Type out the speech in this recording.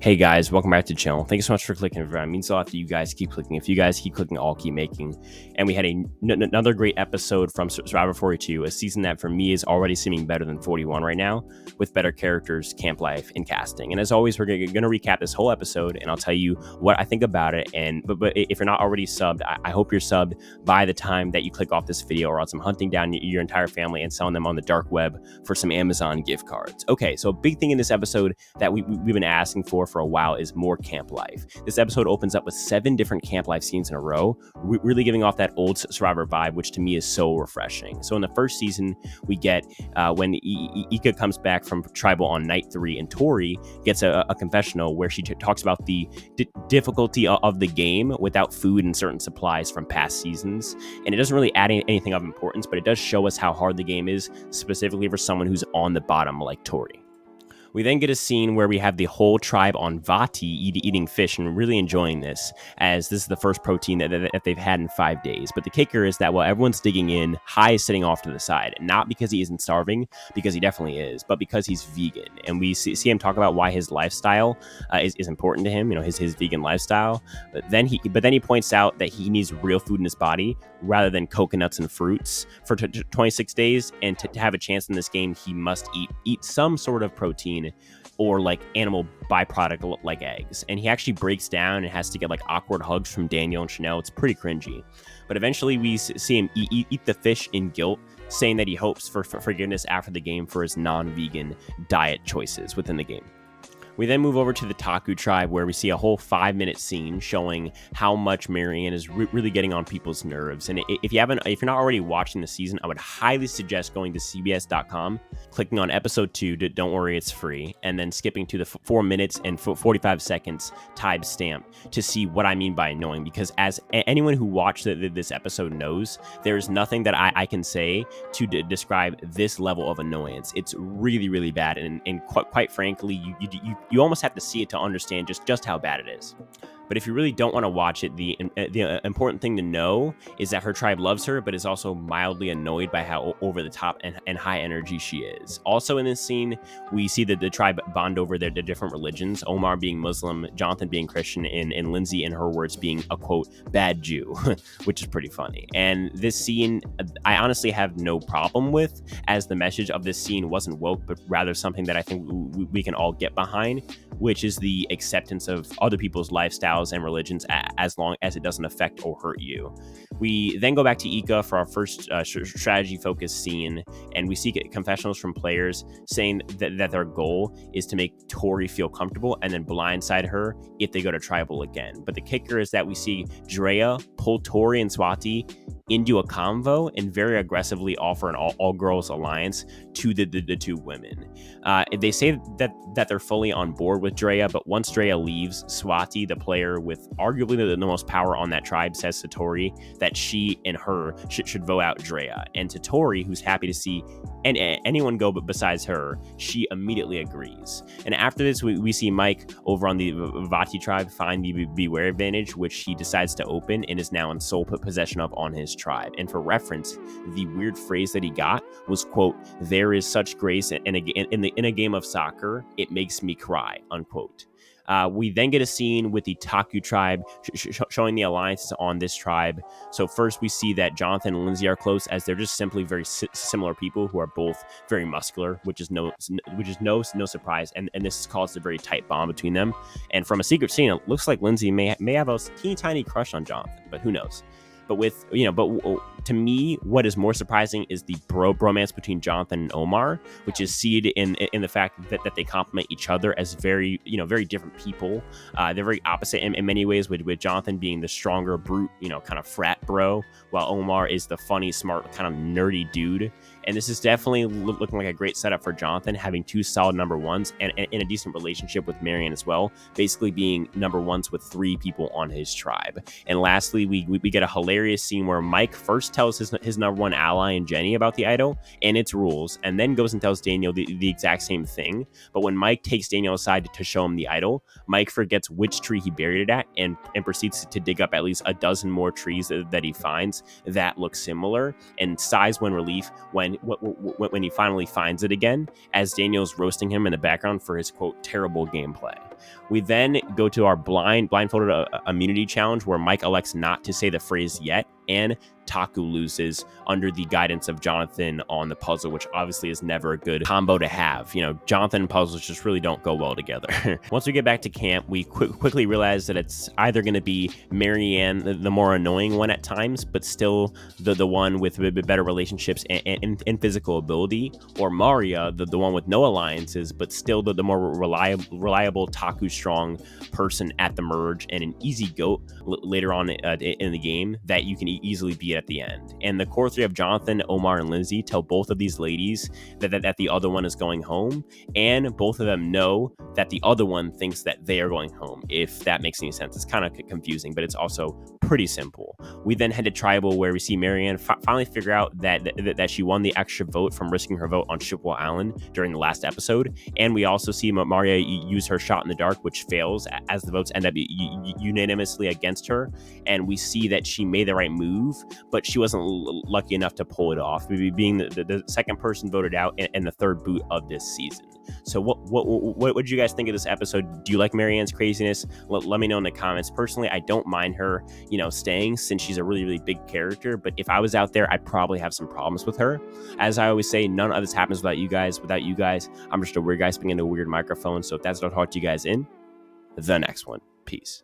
Hey guys, welcome back to the channel. Thank you so much for clicking. It means a lot that you guys keep clicking. If you guys keep clicking, I'll keep making. And we had another great episode from Survivor 42, a season that for me is already seeming better than 41 right now, with better characters, camp life, and casting. And as always, we're going to recap this whole episode, and I'll tell you what I think about it. And but if you're not already subbed, I hope you're subbed by the time that you click off this video, or else I'm hunting down your entire family and selling them on the dark web for some Amazon gift cards. Okay, so a big thing in this episode that we've been asking for a while is more camp life. This episode opens up with 7 different camp life scenes in a row, really giving off that old Survivor vibe, which to me is so refreshing. So in the first season, we get when Ika comes back from tribal on night 3, and Tori gets a confessional where she talks about the difficulty of the game without food and certain supplies from past seasons. And it doesn't really add anything of importance, but it does show us how hard the game is, specifically for someone who's on the bottom like Tori. We then get a scene where we have the whole tribe on Vati eating fish and really enjoying this, as this is the first protein that they've had in 5 days. But the kicker is that while everyone's digging in, Hai is sitting off to the side, not because he isn't starving, because he definitely is, but because he's vegan. And we see him talk about why his lifestyle is important to him, his vegan lifestyle. But then he points out that he needs real food in his body rather than coconuts and fruits for 26 days. And to have a chance in this game, he must eat some sort of protein or like animal byproduct like eggs. And he actually breaks down and has to get like awkward hugs from Daniel and Chanel. It's pretty cringy. But eventually we see him eat the fish in guilt, saying that he hopes for forgiveness after the game for his non-vegan diet choices within the game. We then move over to the Taku tribe, where we see a whole 5-minute scene showing how much Marianne is really getting on people's nerves. And if you're not already watching the season, I would highly suggest going to CBS.com, clicking on episode 2, don't worry, it's free, and then skipping to the 4 minutes and 45 seconds time stamp to see what I mean by annoying. Because as anyone who watched this episode knows, there's nothing that I can say to describe this level of annoyance. It's really, really bad, and quite frankly, you almost have to see it to understand just how bad it is. But if you really don't want to watch it, the important thing to know is that her tribe loves her, but is also mildly annoyed by how over the top and high energy she is. Also in this scene, we see that the tribe bond over their different religions, Omar being Muslim, Jonathan being Christian, and Lindsay, in her words, being a, quote, bad Jew, which is pretty funny. And this scene, I honestly have no problem with, as the message of this scene wasn't woke, but rather something that I think we can all get behind, which is the acceptance of other people's lifestyles and religions as long as it doesn't affect or hurt you. We then go back to Ika for our first strategy-focused scene, and we see confessionals from players saying that their goal is to make Tori feel comfortable and then blindside her if they go to tribal again. But the kicker is that we see Drea pull Tori and Swati into a convo and very aggressively offer an all-girls alliance to the 2 women. They say that they're fully on board with Drea, but once Drea leaves, Swati, the player with arguably the most power on that tribe, says to Tori that she and her should vote out Drea. And to Tori, who's happy to see anyone go but besides her, she immediately agrees. And after this, we see Mike over on the Vati tribe find the Beware advantage, which he decides to open and is now in sole possession of on his tribe. And for reference, the weird phrase that he got was, quote, "There is such grace in a game of soccer, it makes me cry," unquote. We then get a scene with the Taku tribe showing the alliances on this tribe. So first we see that Jonathan and Lindsay are close, as they're just simply very similar people who are both very muscular, which is no surprise. And this caused a very tight bond between them. And from a secret scene, it looks like Lindsay may have a teeny tiny crush on Jonathan, but who knows? But to me, what is more surprising is the bromance between Jonathan and Omar, which is seated in the fact that they complement each other as very different people. They're very opposite in many ways, with Jonathan being the stronger, brute, kind of frat bro, while Omar is the funny, smart, kind of nerdy dude. And this is definitely looking like a great setup for Jonathan, having 2 solid number ones and in a decent relationship with Marianne as well, basically being number ones with 3 people on his tribe. And lastly, we get a hilarious scene where Mike first first tells his number one ally and Jenny about the idol and its rules, and then goes and tells Daniel the exact same thing. But when Mike takes Daniel aside to show him the idol, Mike forgets which tree he buried it at and proceeds to dig up at least a dozen more trees that he finds that look similar, and sighs when relief when he finally finds it again, as Daniel's roasting him in the background for his, quote, terrible gameplay. We then go to our blindfolded immunity challenge, where Mike elects not to say the phrase yet, and Taku loses under the guidance of Jonathan on the puzzle, which obviously is never a good combo to have. You know, Jonathan and puzzles just really don't go well together. Once we get back to camp, we quickly realize that it's either going to be Marianne, the more annoying one at times, but still the one with better relationships and physical ability, or Maria, the one with no alliances, but still the more reliable Taku strong person at the merge, and an easy goat later on in the game that you can easily beat at the end. And the core three of Jonathan, Omar, and Lindsay tell both of these ladies that the other one is going home, and both of them know that the other one thinks that they are going home, if that makes any sense. It's kind of confusing, but it's also pretty simple. We then head to Tribal, where we see Marianne finally figure out that she won the extra vote from risking her vote on Chippewa Island during the last episode, and we also see Maria use her shot in the dark, which fails as the votes end up unanimously against her, and we see that she made the right move, but she wasn't lucky enough to pull it off, being the second person voted out and the third boot of this season. So what did you guys think of this episode? Do you like Marianne's craziness? Let me know in the comments. Personally, I don't mind her, staying, since she's a really, really big character. But if I was out there, I'd probably have some problems with her. As I always say, none of this happens without you guys. Without you guys, I'm just a weird guy speaking into a weird microphone. So if that's what I'll talk to you guys in the next one. Peace.